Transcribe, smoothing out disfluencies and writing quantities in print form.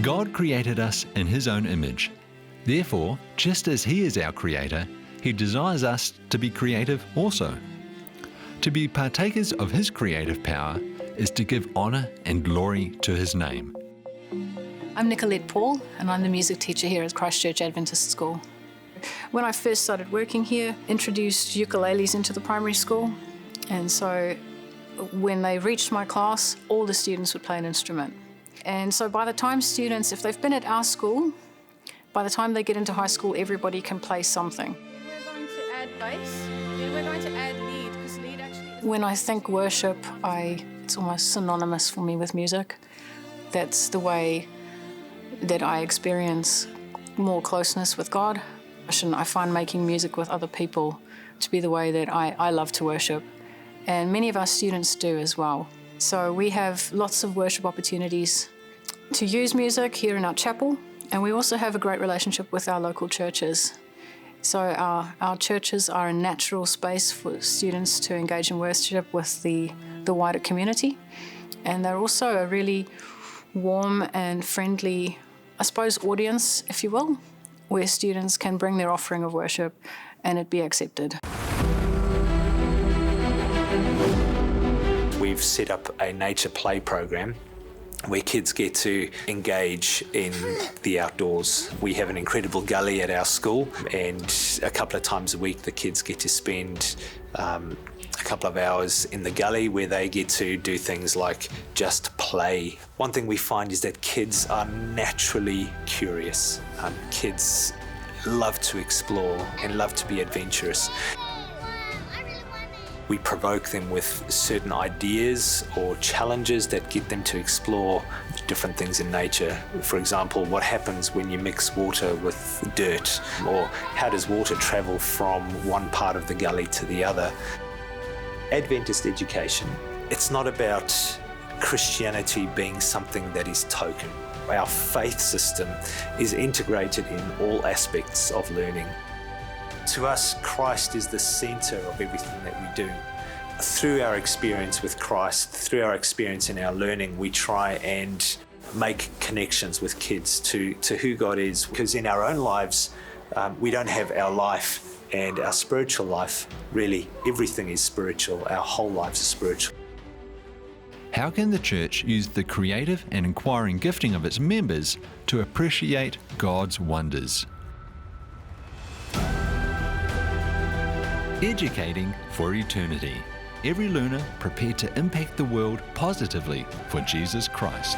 God created us in His own image. Therefore, just as He is our Creator, He desires us to be creative also. To be partakers of His creative power is to give honour and glory to His name. I'm Nicolette Paul, and I'm the music teacher here at Christchurch Adventist School. When I first started working here, introduced ukuleles into the primary school, and so when they reached my class, all the students would play an instrument. And so by the time students, if they've been at our school, by the time they get into high school, everybody can play something. We're going to add bass, then we're going to add lead, because lead actually is... When I think worship, it's almost synonymous for me with music. That's the way that I experience more closeness with God. I find making music with other people to be the way that I love to worship. And many of our students do as well. So we have lots of worship opportunities to use music here in our chapel, and we also have a great relationship with our local churches. So our churches are a natural space for students to engage in worship with the wider community. And they're also a really warm and friendly, I suppose, audience, if you will, where students can bring their offering of worship and it be accepted. We've set up a nature play program where kids get to engage in the outdoors. We have an incredible gully at our school, and a couple of times a week the kids get to spend a couple of hours in the gully where they get to do things like just play. One thing we find is that kids are naturally curious. Kids love to explore and love to be adventurous. We provoke them with certain ideas or challenges that get them to explore different things in nature. For example, what happens when you mix water with dirt? Or how does water travel from one part of the gully to the other? Adventist education, it's not about Christianity being something that is token. Our faith system is integrated in all aspects of learning. To us, Christ is the center of everything that we do. Through our experience with Christ, through our experience in our learning, we try and make connections with kids to who God is. Because in our own lives, we don't have our life and our spiritual life. Really, everything is spiritual. Our whole lives are spiritual. How can the church use the creative and inquiring gifting of its members to appreciate God's wonders? Educating for eternity. Every learner prepared to impact the world positively for Jesus Christ.